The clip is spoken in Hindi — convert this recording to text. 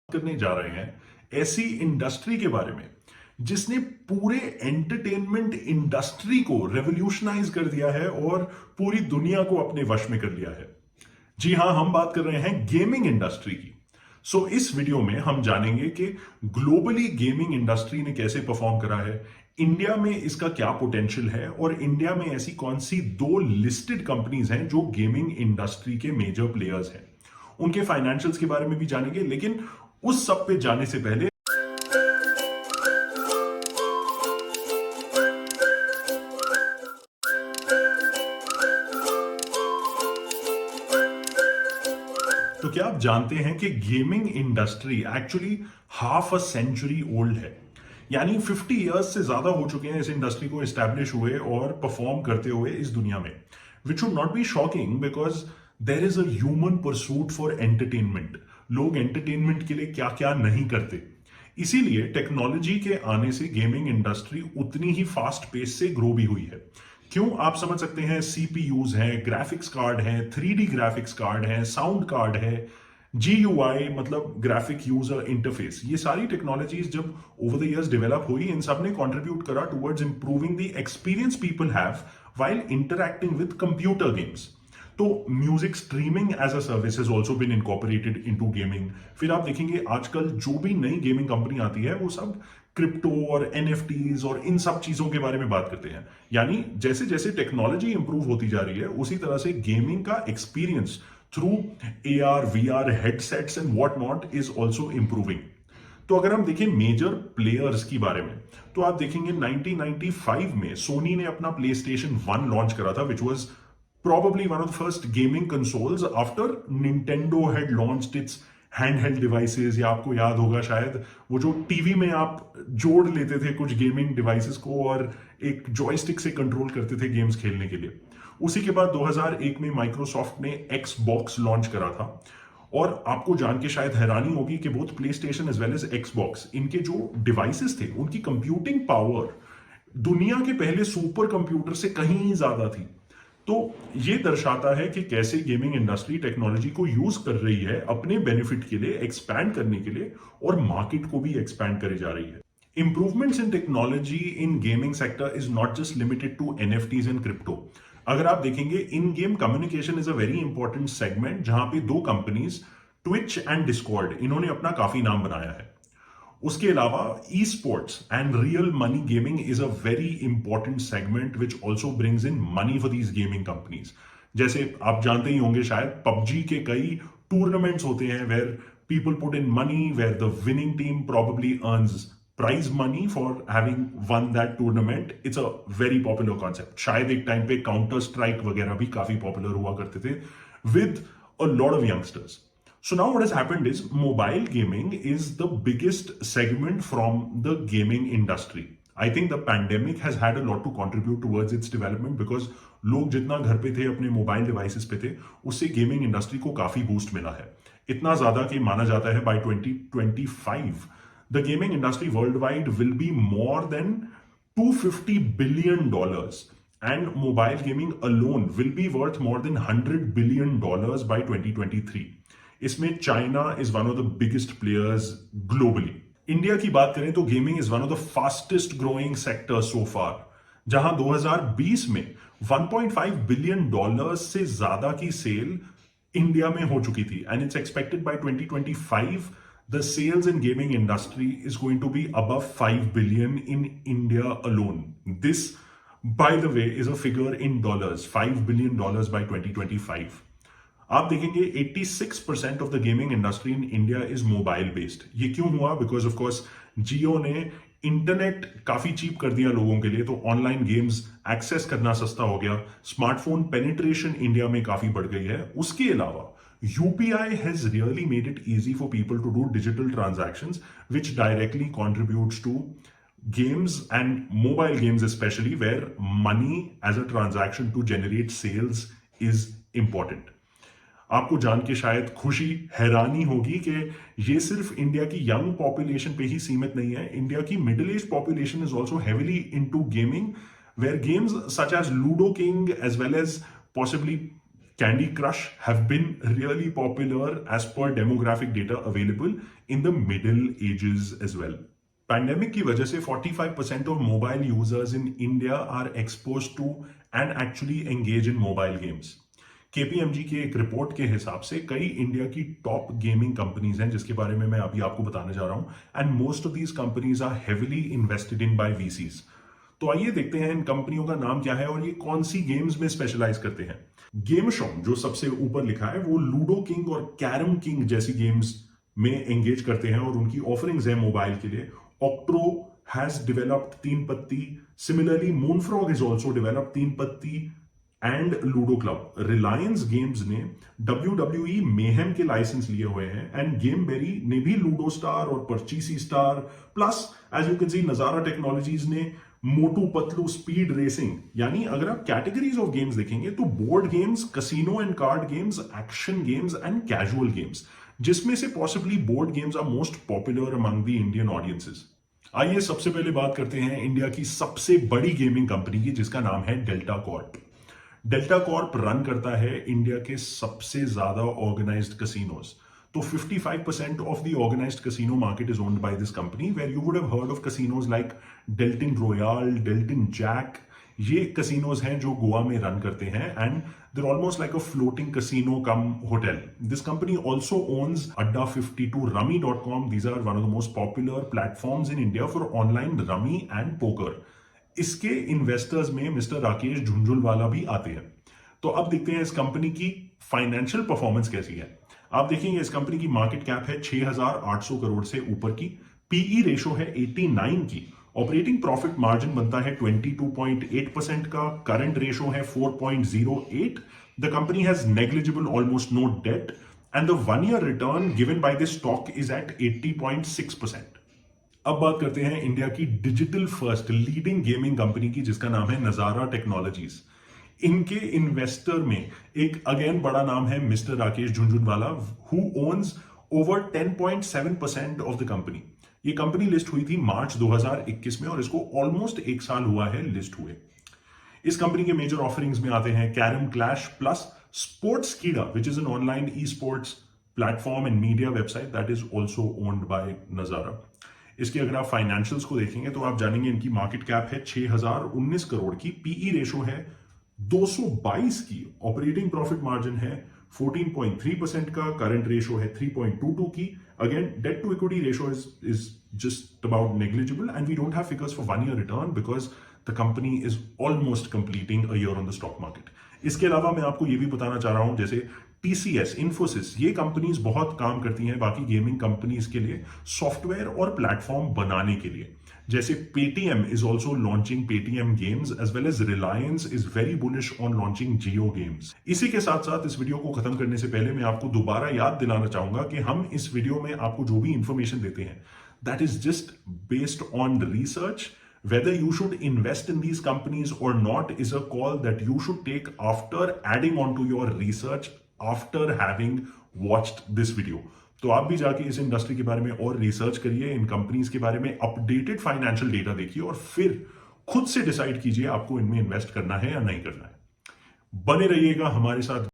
करने जा रहे हैं ऐसी इंडस्ट्री के बारे में जिसने पूरे एंटरटेनमेंट इंडस्ट्री को रेवोल्यूशनाइज कर दिया है और पूरी दुनिया को अपने वश में कर लिया है। जी हां, हम बात कर रहे हैं गेमिंग इंडस्ट्री की। इस वीडियो में हम जानेंगे कि ग्लोबली गेमिंग इंडस्ट्री ने कैसे परफॉर्म करा है, इंडिया में इसका क्या पोटेंशियल है और इंडिया में ऐसी कौन सी दो लिस्टेड कंपनीज हैं जो गेमिंग इंडस्ट्री के मेजर प्लेयर्स हैं। उनके फाइनेंशियल्स के बारे में भी जानेंगे, लेकिन उस सब पे जाने से पहले तो क्या आप जानते हैं कि gaming industry actually half a century old है। यानी 50 इयर्स से ज्यादा हो चुके हैं इस इंडस्ट्री को एस्टैब्लिश हुए और परफॉर्म करते हुए इस दुनिया में, which should not be shocking because there is a human pursuit for entertainment. लोग एंटरटेनमेंट के लिए क्या क्या नहीं करते। इसीलिए टेक्नोलॉजी के आने से गेमिंग इंडस्ट्री उतनी ही फास्ट पेस से ग्रो भी हुई है। क्यों, आप समझ सकते हैं। सीपीयूज हैं, ग्राफिक्स कार्ड है, 3D ग्राफिक्स कार्ड है, साउंड कार्ड है, GUI मतलब ग्राफिक यूजर इंटरफेस, ये सारी टेक्नोलॉजीज जब ओवर द इयर्स डेवलप हुई, इन सब ने कंट्रीब्यूट करा towards improving the experience people have while interacting with computer games. तो music streaming as a service has also been incorporated into gaming. फिर आप देखेंगे आजकल जो भी नई गेमिंग कंपनी आती है वो सब क्रिप्टो और NFTs और इन सब चीजों के बारे में बात करते हैं। यानी जैसे जैसे टेक्नोलॉजी इंप्रूव होती जा रही है उसी तरह से गेमिंग का experience through AR VR headsets and what not is also improving. तो अगर हम देखें मेजर प्लेयर्स की बारे में, तो आप देखेंगे 1995 में सोनी ने अपना PlayStation 1 लॉन्च करा था, which was probably one of the first gaming consoles after Nintendo had launched its handheld devices। या आपको याद होगा शायद वो जो टीवी में आप जोड़ लेते थे कुछ गेमिंग डिवाइसेस को और एक जॉयस्टिक से कंट्रोल करते थे गेम्स खेलने के लिए। उसी के बाद 2001 में माइक्रोसॉफ्ट ने Xbox लॉन्च करा था। और आपको जान के शायद हैरानी होगी कि both PlayStation as well as Xbox, इनके जो डिवाइसेस थे उनकी कंप्यूटिंग पावर दुनिया के पहले सुपर कंप्यूटर से कहीं ज्यादा थी। तो ये दर्शाता है कि कैसे गेमिंग इंडस्ट्री टेक्नोलॉजी को यूज कर रही है अपने बेनिफिट के लिए, एक्सपैंड करने के लिए, और मार्केट को भी एक्सपैंड करे जा रही है। Improvements in technology in gaming sector is not just limited to NFTs and crypto. अगर आप देखेंगे in game communication is a very important segment, जहां पे दो कंपनीज ट्विच एंड डिस्कॉर्ड, इन्होंने अपना काफी नाम बनाया है। उसके अलावा e sports and real money gaming is a very important segment which also brings in money for these gaming companies. जैसे आप जानते ही होंगे शायद PUBG के कई टूर्नामेंट्स होते हैं where people put in money, where the winning team probably earns prize money for having won that tournament. It's a very popular concept. शायद एक टाइम पे काउंटर स्ट्राइक वगैरह भी काफी पॉपुलर हुआ करते थे with a lot of youngsters. So now what has happened is mobile gaming is the biggest segment from the gaming industry. I think the pandemic has had a lot to contribute towards its development because लोग जितना घर पे थे अपने मोबाइल डिवाइसेस पे थे, उससे गेमिंग इंडस्ट्री को काफी बूस्ट मिला है। इतना ज्यादा कि माना जाता है by 2025 the gaming industry worldwide will be more than $250 billion, and mobile gaming alone will be worth more than $100 billion by 2023। इसमें China is one of the biggest players globally. India की बात करें तो gaming is one of the fastest growing sector so far, जहां 2020 में $1.5 बिलियन से ज्यादा की सेल इंडिया में हो चुकी थी, and it's expected by 2025 the sales in gaming industry is going to be above 5 billion in India alone. This by the way is a figure in dollars, $5 billion by 2025। आप देखेंगे 86% of the gaming industry in India is mobile based. ये क्यों हुआ? बिकॉज ऑफ कोर्स जियो ने इंटरनेट काफी चीप कर दिया लोगों के लिए, तो ऑनलाइन गेम्स एक्सेस करना सस्ता हो गया। स्मार्टफोन पेनिट्रेशन इंडिया में काफी बढ़ गई है। उसके अलावा UPI has really made it easy for people to do digital transactions which directly contributes to games and mobile games especially, where money as a transaction to generate sales is important। आपको जान के शायद खुशी हैरानी होगी कि ये सिर्फ इंडिया की यंग पॉपुलेशन पे ही सीमित नहीं है। इंडिया की middle age population is also heavily into gaming, where games such as Ludo King as well as possibly Candy Crush have been really popular as per demographic data available in the middle ages as well. Pandemic की वजह से 45% of mobile users in India are expose to and actually engage in mobile games. KPMG के एक रिपोर्ट के हिसाब से कई इंडिया की टॉप गेमिंग कंपनीज हैं जिसके बारे में मैं अभी आपको बताने जा रहा हूं, and most of these companies are heavily invested in by VCs. तो आइए देखते हैं इन कंपनियों का नाम क्या है और ये कौन सी गेम्स में स्पेशलाइज करते हैं। गेमशॉम जो सबसे ऊपर लिखा है वो लूडो किंग और कैरम किंग जैसी गेम्स में एंगेज करते हैं और उनकी ऑफरिंग्स है मोबाइल के लिए। Octro has developed तीन पत्ती. Similarly, Moonfrog has also developed तीन पत्ती and Ludo Club. Reliance Games ने WWE Mayhem के लाइसेंस लिए हुए हैं and Gameberry ने भी Ludo Star और Parcheesi Star plus as you can see Nazara Technologies ने मोटू पतलू स्पीड रेसिंग। यानी अगर आप कैटेगरीज ऑफ गेम्स देखेंगे तो board games, casino and card games, action games and casual games, जिसमें से possibly board games are most popular among the Indian audiences. आइए सबसे पहले बात करते हैं इंडिया की सबसे बड़ी गेमिंग कंपनी की जिसका नाम है delta Corp. Delta Corp run करता है इंडिया के सबसे ज्यादा ऑर्गेनाइज्ड कसिनोज। तो 55% of the organized casino market is owned by this company, where you would have heard of casinos like Deltin Royale, Deltin Jack. ये casinos हैं जो गोवा में रन करते हैं and they're almost like a floating casino cum hotel. This company also owns Adda52, Rummy.com. These are one of the most popular platforms in India for online rummy and poker. इसके इन्वेस्टर्स में मिस्टर राकेश झुंझुनवाला भी आते हैं। तो अब देखते हैं इस कंपनी की फाइनेंशियल परफॉर्मेंस कैसी है। आप देखेंगे इस कंपनी की मार्केट कैप है 6,800 करोड़ से ऊपर की, पीई रेशो है 89 की, ऑपरेटिंग प्रॉफिट मार्जिन बनता है 22.8% का, करंट रेशो है 4.08, the company has negligible almost no debt and the 1 year return given by this stock is at 80.6%। अब बात करते हैं इंडिया की digital first leading gaming company की जिसका नाम है नजारा टेक्नोलॉजीज। इनके इन्वेस्टर में एक अगेन बड़ा नाम है mister Rakesh Jhunjhunwala, who owns over 10.7% of the company. ये कंपनी लिस्ट हुई थी मार्च 2021 में और इसको ऑलमोस्ट एक साल हुआ है लिस्ट हुए। इस कंपनी के मेजर ऑफरिंग्स में आते हैं कैरम क्लैश प्लस स्पोर्ट्स कीड़ा which is an online e sports platform and media website that is also owned by नजारा। इसके अगर आप फाइनेंशियल्स को देखेंगे तो आप जानेंगे इनकी मार्केट कैप है 6,019 करोड़ की, पीई रेशो है 222 की, ऑपरेटिंग प्रॉफिट मार्जिन है 14.3% का, करंट रेशो है 3.22 की। Again debt to equity ratio is just about negligible and we don't have figures for 1 year return because the company is almost completing a year on the stock market. इसके अलावा मैं आपको ये भी बताना चाह रहा हूं जैसे टीसीएस, इन्फोसिस, ये कंपनीज बहुत काम करती हैं बाकी गेमिंग कंपनीज के लिए सॉफ्टवेयर और प्लेटफॉर्म बनाने के लिए। जैसे Paytm is also launching Paytm games as well as Reliance is very bullish on launching Jio games. इसी के साथ साथ इस वीडियो को खत्म करने से पहले मैं आपको दोबारा याद दिलाना चाहूंगा कि हम इस वीडियो में आपको जो भी इंफॉर्मेशन देते हैं that is just based on research. Whether you should invest in these companies or not is a call that you should take after adding on to your research after having watched this video. तो आप भी जाके इस इंडस्ट्री के बारे में और रिसर्च करिए, इन कंपनीज के बारे में अपडेटेड फाइनेंशियल डेटा देखिए और फिर खुद से डिसाइड कीजिए आपको इनमें इन्वेस्ट करना है या नहीं करना है। बने रहिएगा हमारे साथ।